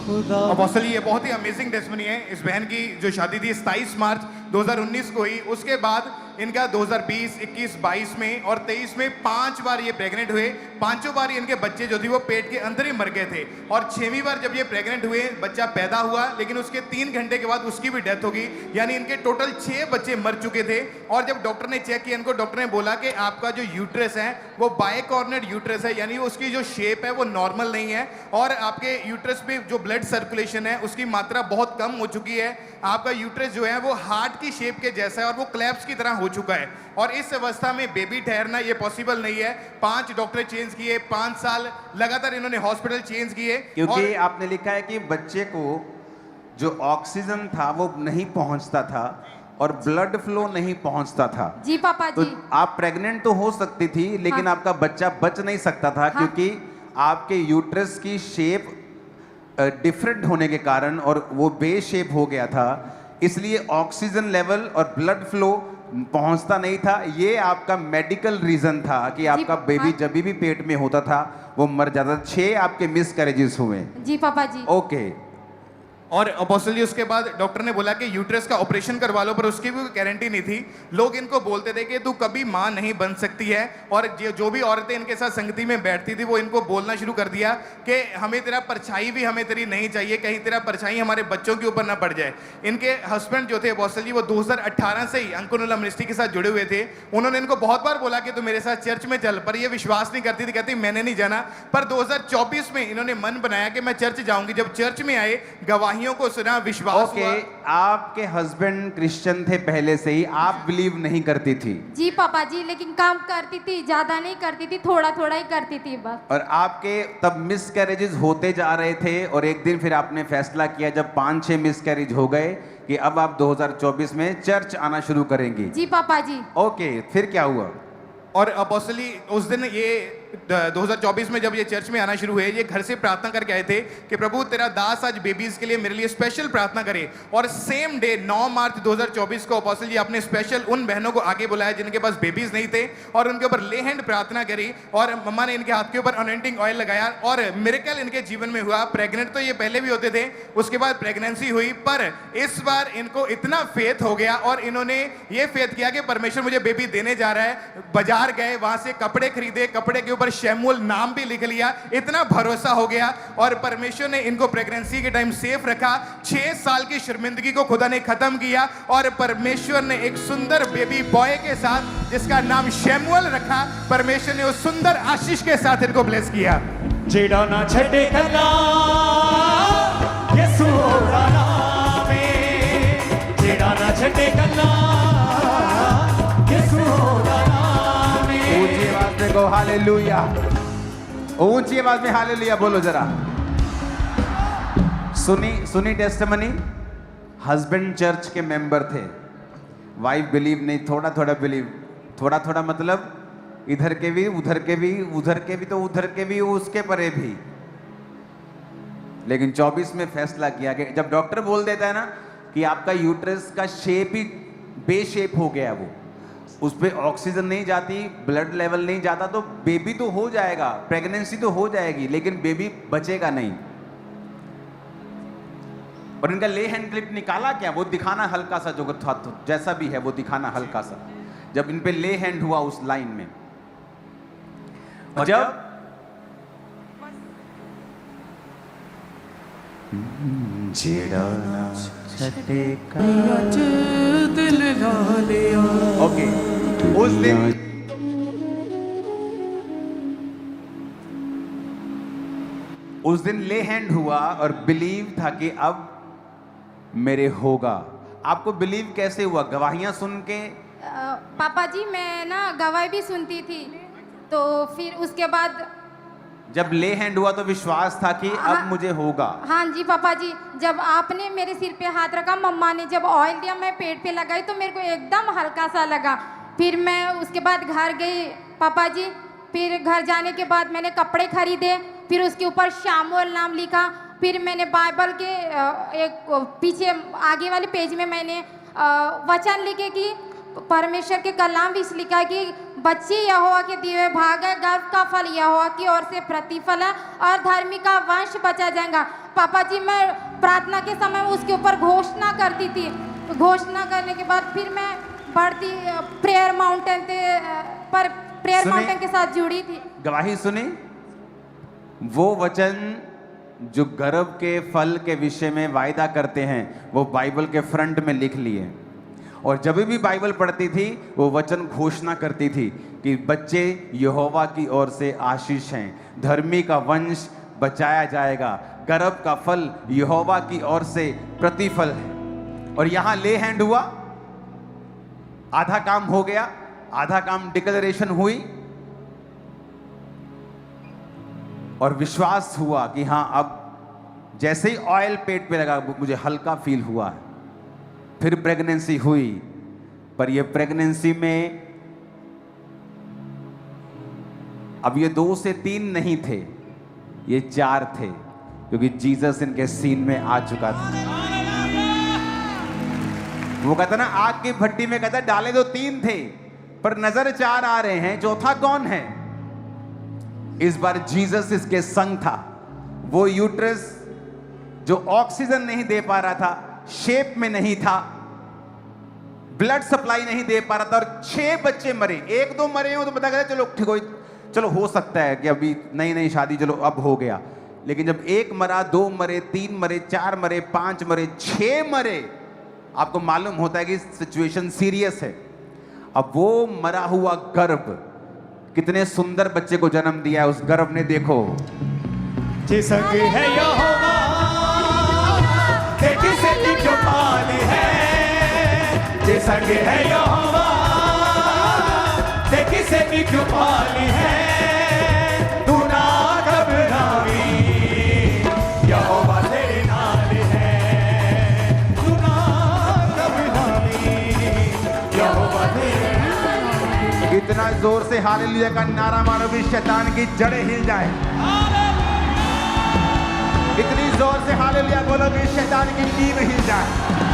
खुदा। अपोस्टल ये बहुत ही अमेजिंग टेस्टिमनी है। इस बहन की जो शादी थी 27 मार्च 2019 को हुई। उसके बाद इनका 2020, 21, 22 में और 23 में 5 बार ये प्रेग्नेंट हुए। पांचों बार इनके बच्चे जो थे वो पेट के अंदर ही मर गए थे। और 6वीं बार जब ये प्रेग्नेंट हुए, बच्चा पैदा हुआ, लेकिन उसके 3 घंटे के बाद उसकी भी डेथ होगी। यानी इनके टोटल 6 बच्चे मर चुके थे। और जब डॉक्टर ने चेक किया इनको, डॉक्टर ने बोला कि आपका जो यूट्रस है वो बायकॉर्नर यूट्रस है, यानी उसकी जो शेप है वो नॉर्मल नहीं है। और आपके यूट्रस में जो ब्लड सर्कुलेशन है उसकी मात्रा बहुत कम हो चुकी है। आपका यूट्रस जो है वो हार्ट की शेप के जैसा है और वो क्लैप्स की तरह हो चुका है। और इस अवस्था में बेबी ठहरना ये पॉसिबल नहीं है। 5 डॉक्टर चेंज किए, 5 साल लगातार इन्होंने हॉस्पिटल चेंज किए। क्योंकि आपने लिखा है कि बच्चे को जो ऑक्सीजन था वो नहीं पहुंचता था और ब्लड फ्लो नहीं पहुंचता था। जी पापा तो जी। आप प्रेग्नेंट तो हो सकती थी, लेकिन हाँ। आपका बच्चा बच नहीं सकता था। हाँ। क्योंकि आपके यूट्रस की शेप डिफरेंट होने के कारण और वो बे शेप हो गया था, इसलिए ऑक्सीजन लेवल और ब्लड फ्लो पहुंचता नहीं था। ये आपका मेडिकल रीजन था कि आपका बेबी हाँ। जब भी पेट में होता था वो मर जाता था। 6 आपके मिस कैरेजेस हुए। जी पापा जी। ओके। और अपोस्टल जी उसके बाद डॉक्टर ने बोला कि यूट्रस का ऑपरेशन करवा लो, पर उसकी भी कोई गारंटी नहीं थी। लोग इनको बोलते थे कि तू कभी मां नहीं बन सकती है। और जो भी औरतें इनके साथ संगति में बैठती थी वो इनको बोलना शुरू कर दिया कि हमें तेरा परछाई भी हमें तेरी नहीं चाहिए, कहीं तेरा परछाई हमारे बच्चों के ऊपर ना पड़ जाए। इनके हस्बैंड जो थे अपोस्टल जी वो 2018 से ही अंकुरनुला मिनिस्ट्री के साथ जुड़े हुए थे। उन्होंने इनको बहुत बार बोला कि तू मेरे साथ चर्च में चल, पर ये विश्वास नहीं करती थी, कहती मैंने नहीं जाना। पर 2024 में इन्होंने मन बनाया कि मैं चर्च जाऊंगी। जब चर्च में आए, गवाहियों को सुना, विश्वास हुआ। आपके हस्बैंड क्रिश्चियन थे पहले से ही, आप बिलीव नहीं करती थी। जी पापा जी, लेकिन काम करती थी, ज्यादा नहीं करती थी, थोड़ा थोड़ा ही करती थी बस। और आपके तब मिस कैरेजेस होते जा रहे थे और एक दिन फिर आपने फैसला किया जब 5-6 मिस कैरेज हो गए कि अब आप 2024 में चर्च आना शुरू करेंगी। जी पापा जी। ओके, फिर क्या हुआ? और अपोस्टली उस दिन ये 2024 में जब ये चर्च में आना शुरू हुए, ये घर से प्रार्थना करके आए थे कि प्रभु तेरा दास आज बेबीज के लिए मेरे लिए स्पेशल प्रार्थना करे। और सेम डे 9 मार्च 2024 को अपोस्टल जी आपने स्पेशल उन बहनों को आगे बुलाया जिनके पास बेबीज नहीं थे और उनके ऊपर ले हैंड प्रार्थना करी। और मम्मा ने इनके हाथ के ऊपर अनॉइंटिंग ऑयल लगाया और मिरेकल इनके जीवन में हुआ। प्रेग्नेंट तो ये पहले भी होते थे, उसके बाद प्रेगनेंसी हुई, पर इस बार इनको इतना फेथ हो गया और इन्होंने ये फेथ किया कि परमेश्वर मुझे बेबी देने जा रहा है। बाजार गए, वहां से कपड़े खरीदे, कपड़े के ऊपर शैमुएल नाम भी लिख लिया। इतना भरोसा हो गया और परमेश्वर ने इनको प्रेगनेंसी के टाइम सेफ रखा। 6 साल की शर्मिंदगी को खुदा ने खत्म किया और परमेश्वर ने एक सुंदर बेबी बॉय के साथ जिसका नाम शैमुएल रखा, परमेश्वर ने उस सुंदर आशीष के साथ इनको ब्लेस किया। जेड़ा ना छटे कला यीशु दा नाम है, जेड़ा ना छटे कला यीशु दा नाम है। ऊंची आवाज में कहो हालेलुया। ऊंची आवाज में हालेलुया बोलो जरा। सुनी टेस्टिमनी। हस्बैंड चर्च के मेंबर थे, वाइफ बिलीव नहीं, थोड़ा थोड़ा बिलीव। थोड़ा थोड़ा मतलब इधर के भी, उधर के भी, उधर के भी, तो उधर के भी, उसके परे भी। लेकिन 24 में फैसला किया कि जब डॉक्टर बोल देता है ना कि आपका यूट्रस का शेप ही बे शेप हो गया, वो उस पर ऑक्सीजन नहीं जाती, ब्लड लेवल नहीं जाता, तो बेबी तो हो जाएगा, प्रेगनेंसी तो हो जाएगी, लेकिन बेबी बचेगा नहीं। और इनका ले हैंड क्लिप निकाला क्या, वो दिखाना हल्का सा, जो था तो जैसा भी है वो दिखाना हल्का सा, जब इन पे ले हैंड हुआ उस लाइन में। और जब जेड़ा ना छटे आज दिल ला लिया। ओके, उस दिन ले हैंड हुआ और बिलीव था कि अब मेरे होगा। आपको बिलीव कैसे हुआ? गवाहियां सुन के? पापा जी मैं ना गवाही भी सुनती थी, तो फिर उसके बाद जब ले हैंड हुआ तो विश्वास था कि अब मुझे होगा। हाँ जी पापा जी, जब आपने मेरे सिर पे हाथ रखा, मम्मा ने जब ऑयल दिया, मैं पेट पे लगाई तो मेरे को एकदम हल्का सा लगा। फिर मैं उसके बाद घर गई पापा जी। फिर घर जाने के बाद मैंने कपड़े खरीदे, फिर उसके ऊपर शैमुएल नाम लिखा। फिर मैंने बाइबल के एक पीछे आगे वाले पेज में मैंने वचन लिखे कि परमेश्वर के कलाम भी इसलिए लिखा है कि बच्चे यहोवा के दिए हुए भाग है, गर्व का फल यहोवा की ओर से प्रतिफल है और धर्मी का वंश बचा जाएगा। पापा जी, मैं प्रार्थना के समय उसके ऊपर घोषणा करती थी। घोषणा करने के बाद फिर मैं बढ़ती प्रेयर माउंटेन पर प्रेयर सुने? माउंटेन के साथ जुड़ी थी। गवाही सुनी। वो वचन जो गर्भ के फल के विषय में वायदा करते हैं वो बाइबल के फ्रंट में लिख लिए, और जब भी बाइबल पढ़ती थी वो वचन घोषणा करती थी कि बच्चे यहोवा की ओर से आशीष हैं, धर्मी का वंश बचाया जाएगा, गर्भ का फल यहोवा की ओर से प्रतिफल है। और यहां ले हैंड हुआ, आधा काम हो गया, आधा काम डिक्लेरेशन हुई और विश्वास हुआ कि हां अब जैसे ही ऑयल पेट पे लगा मुझे हल्का फील हुआ। फिर प्रेगनेंसी हुई, पर ये प्रेगनेंसी में अब ये 2 से 3 नहीं थे, ये 4 थे, क्योंकि जीसस इनके सीन में आ चुका था। वो कहता ना आग की भट्टी में, कहता डाले तो 3 थे पर नजर 4 आ रहे हैं, चौथा कौन है? इस बार जीसस इसके संग था। वो यूट्रस जो ऑक्सीजन नहीं दे पा रहा था, शेप में नहीं था, ब्लड सप्लाई नहीं दे पा रहा था, और 6 बच्चे मरे। 1-2 मरे हो तो पता चला चलो ठीक हो, चलो हो सकता है कि अभी नई शादी, चलो अब हो गया। लेकिन जब 1 मरा, 2 मरे, 3 मरे, 4 मरे, 5 मरे, 6 मरे, आपको मालूम होता है कि सिचुएशन सीरियस है। अब वो मरा हुआ गर्भ कितने सुंदर बच्चे को जन्म दिया है, उस गर्भ ने देखो। जे संग है यहोवा, देखी से क्यों पाली है। जे संग है यहोवा, देखी से क्यों पाली है। तू ना घबरावी, यहोवा तेरे नाल है। तू ना घबरावी, यहोवा तेरे नाल है। इतना जोर से हालेलुया का नारा मारो कि शैतान की जड़ें हिल जाए। इतनी जोर से हालेलुया बोलो कि शैतान की नींव हिल जाए।